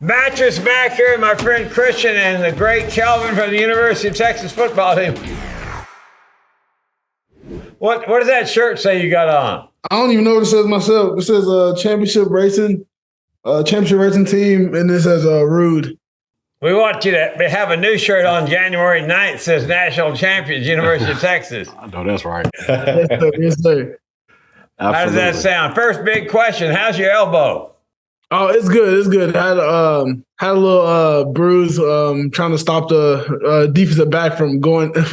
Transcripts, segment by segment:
Mattress Mack here, and my friend Christian and the great Kelvin from the University of Texas football team. What does that shirt say you got on? I don't even know what it says myself. It says championship racing team, and it says Rude. We want you to have a new shirt on January 9th. Says National Champions, University of Texas. I know that's right. Yes, sir. Yes, sir. How does that sound? First big question, how's your elbow? Oh, it's good. It's good. I had a little bruise trying to stop the defensive back from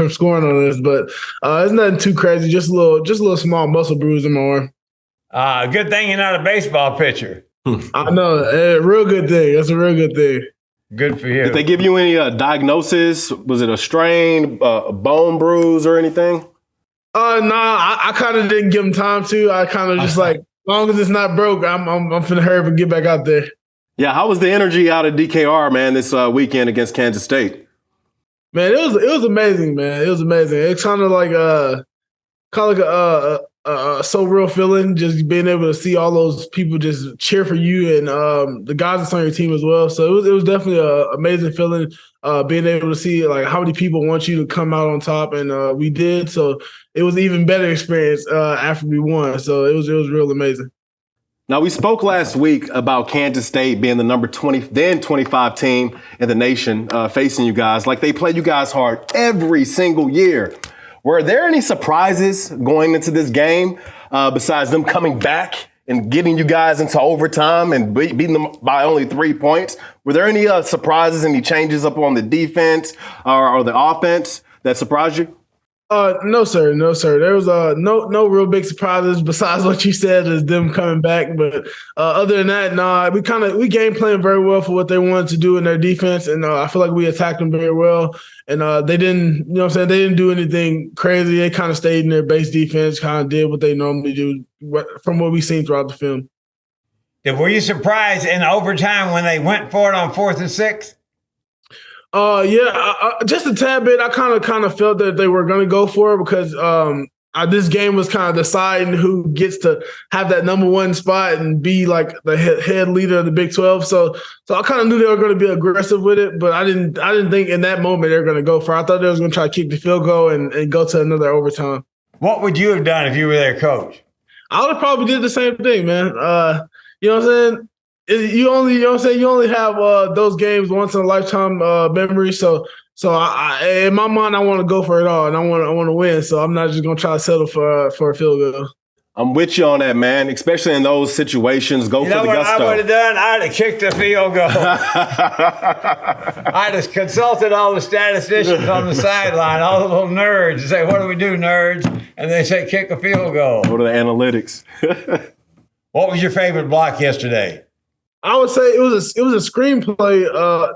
scoring on us, but it's nothing too crazy. Just a little small muscle bruise in my arm. Good thing you're not a baseball pitcher. I know, real good thing. That's a real good thing. Good for you. Did they give you any diagnosis? Was it a strain, a bone bruise, or anything? I kind of didn't give them time to. I kind of just like, as long as it's not broke, I'm finna hurry up and get back out there. Yeah, how was the energy out of DKR, man, this weekend against Kansas State? Man, it was amazing, man. It was amazing. It's kind of like a so real feeling, just being able to see all those people just cheer for you and the guys that's on your team as well. So it was definitely an amazing feeling, being able to see like how many people want you to come out on top, and we did. So it was an even better experience after we won. So it was real amazing. Now, we spoke last week about Kansas State being the number 25 team in the nation facing you guys. Like, they play you guys hard every single year. Were there any surprises going into this game besides them coming back and getting you guys into overtime and beating them by only 3 points? Were there any surprises, any changes up on the defense or the offense that surprised you? No, sir. There was no real big surprises besides what you said is them coming back. But other than that, we game playing very well for what they wanted to do in their defense, and I feel like we attacked them very well. And they didn't, they didn't do anything crazy. They kind of stayed in their base defense, kind of did what they normally do from what we've seen throughout the film. Were you surprised in overtime when they went for it on 4th and 6? Yeah, just a tad bit. I kind of felt that they were going to go for it because this game was kind of deciding who gets to have that number one spot and be like the head leader of the Big 12. So I kind of knew they were going to be aggressive with it, but I didn't think in that moment they were going to go for it. I thought they was going to try to kick the field goal and go to another overtime. What would you have done if you were their coach? I would have probably did the same thing, man. You know what I'm saying? You only have those games once in a lifetime memory. So I, in my mind, I want to go for it all, and I want to win. So I'm not just gonna try to settle for a field goal. I'm with you on that, man. Especially in those situations, go for the gusto. You know what I would have done? I'd have kicked the field goal. I'd have consulted all the statisticians on the sideline, all the little nerds, and say, "What do we do, nerds?" And they say, "Kick a field goal." Go to the analytics. What was your favorite block yesterday? I would say it was a screenplay.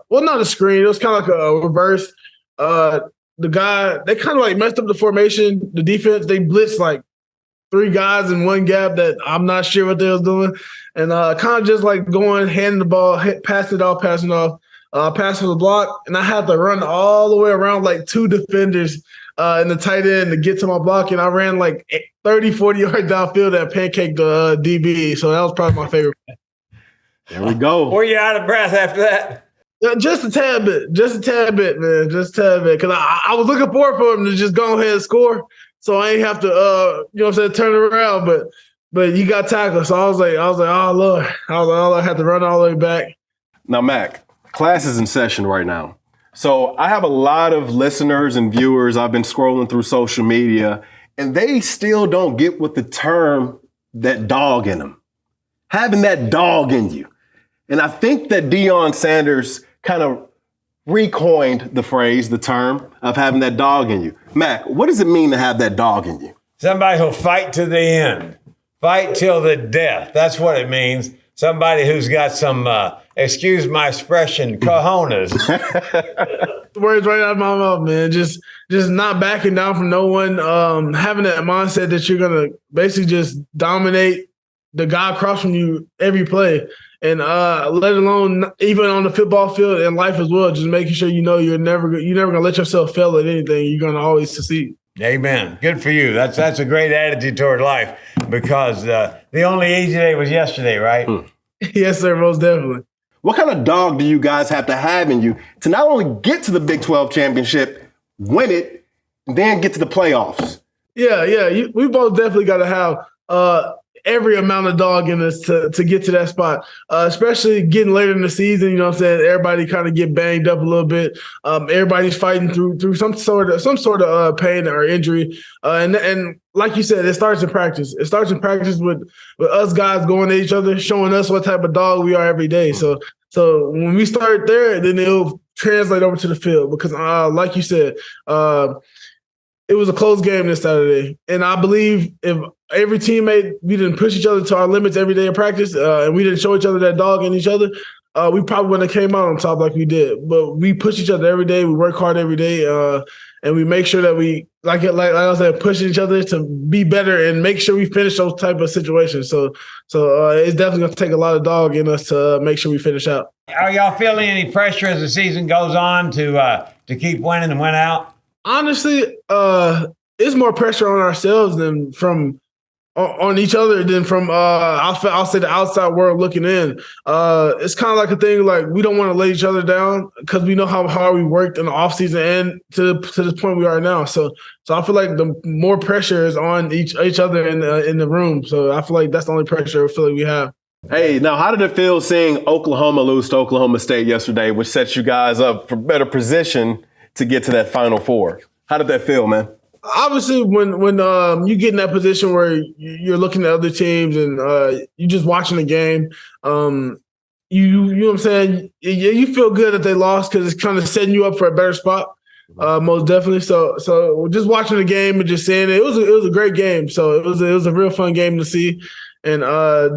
Well, not a screen. It was kind of like a reverse. The guy, they kind of like messed up the formation, the defense. They blitzed like 3 guys in one gap that I'm not sure what they was doing. And kind of just like going, handing the ball, passing it off, passing the block. And I had to run all the way around like 2 defenders in the tight end to get to my block. And I ran like 30, 40 yards downfield that pancaked the DB. So that was probably my favorite. There we go. Were you out of breath after that? Just a tad bit, man. Just a tad bit. Because I was looking forward for him to just go ahead and score, so I ain't have to, turn around. But you got tackled, so I was like, oh Lord, I had to run all the way back. Now, Mac, class is in session right now, so I have a lot of listeners and viewers. I've been scrolling through social media, and they still don't get what the term "that dog in them," having that dog in you. And I think that Deion Sanders kind of recoined the term of having that dog in you. Mac, what does it mean to have that dog in you? Somebody who'll fight to the end. Fight till the death. That's what it means. Somebody who's got some, excuse my expression, cojones. Words right out of my mouth, man. Just not backing down from no one. Having that mindset that you're going to basically just dominate the guy across from you every play. And let alone even on the football field and life as well, just making sure you're never gonna let yourself fail at anything. You're gonna always succeed. Amen. Good for you. That's a great attitude toward life, because the only easy day was yesterday, right? Yes, sir, most definitely. What kind of dog do you guys have to have in you to not only get to the Big 12 championship, win it, and then get to the playoffs? Yeah. We both definitely got to have every amount of dog in us to get to that spot, especially getting later in the season. You know what I'm saying? Everybody kind of get banged up a little bit. Everybody's fighting through some sort of pain or injury. And like you said, it starts in practice. It starts in practice with us guys going at each other, showing us what type of dog we are every day. So when we start there, then it'll translate over to the field because, like you said, it was a close game this Saturday. And I believe if every teammate, we didn't push each other to our limits every day of practice, and we didn't show each other that dog in each other, we probably wouldn't have came out on top like we did. But we push each other every day. We work hard every day, and we make sure that we, like I said, push each other to be better and make sure we finish those type of situations. So it's definitely going to take a lot of dog in us to make sure we finish out. Are y'all feeling any pressure as the season goes on to keep winning and win out? Honestly, it's more pressure on ourselves than on each other than from I'll say the outside world looking in. It's kind of like a thing like we don't want to let each other down because we know how hard we worked in the offseason and to this point we are now. So I feel like the more pressure is on each other in the room. So I feel like that's the only pressure I feel like we have. Hey, now how did it feel seeing Oklahoma lose to Oklahoma State yesterday, which sets you guys up for better position to get to that Final Four? How did that feel, man? Obviously, when you get in that position where you're looking at other teams and you're just watching the game, you know what I'm saying? You feel good that they lost because it's kind of setting you up for a better spot, most definitely. So just watching the game and just saying it was a great game. So it was a real fun game to see, and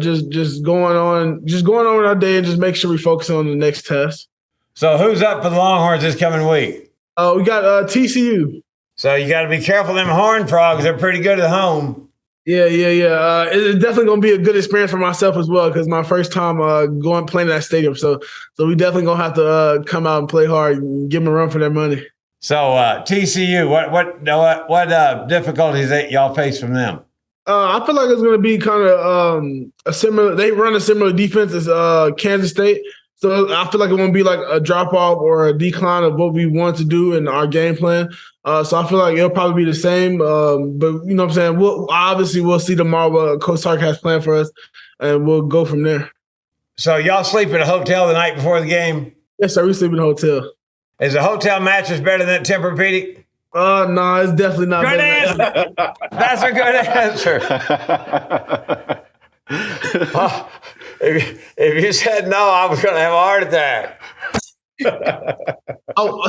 just going on with our day and just make sure we focus on the next test. So who's up for the Longhorns this coming week? We got TCU. So you got to be careful of them Horned Frogs. They're pretty good at home. Yeah. It's definitely going to be a good experience for myself as well because my first time playing in that stadium. So we definitely going to have to come out and play hard and give them a run for their money. So TCU, what difficulties that y'all face from them? I feel like it's going to be kind of a similar – they run a similar defense as Kansas State. So I feel like it won't be like a drop-off or a decline of what we want to do in our game plan. So I feel like it'll probably be the same. But you know what I'm saying? We'll see tomorrow what Coach Sark has planned for us, and we'll go from there. So y'all sleep in a hotel the night before the game? Yes, sir. We sleep in a hotel. Is a hotel mattress better than Tempur-Pedic? No, it's definitely not good better. Answer. That's a good answer. If you said no, I was going to have a heart attack.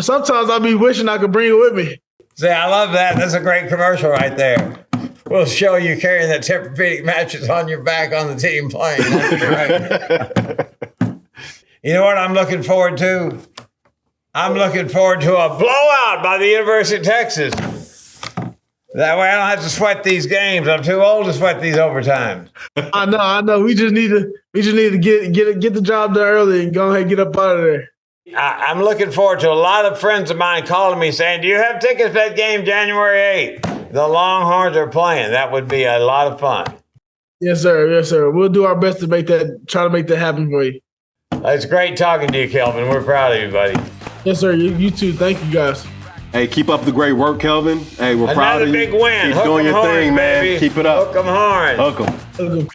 Sometimes I'll be wishing I could bring it with me. See, I love that. That's a great commercial right there. We'll show you carrying that Tempur-Pedic mattress on your back on the team plane. That's great. You know what I'm looking forward to? I'm looking forward to a blowout by the University of Texas. That way I don't have to sweat these games. I'm too old to sweat these overtimes. I know. We just need to get the job done early and go ahead and get up out of there. I'm looking forward to a lot of friends of mine calling me saying, "Do you have tickets for that game January 8th? The Longhorns are playing." That would be a lot of fun. Yes, sir. We'll do our best to try to make that happen for you. It's great talking to you, Kelvin. We're proud of you, buddy. Yes, sir. You too. Thank you, guys. Hey, keep up the great work, Kelvin. Hey, we're proud of you. Another big win. Keep Hook doing 'em your horns, thing, man. baby. Keep it up. Hook 'em horns. Hook 'em. Hook 'em.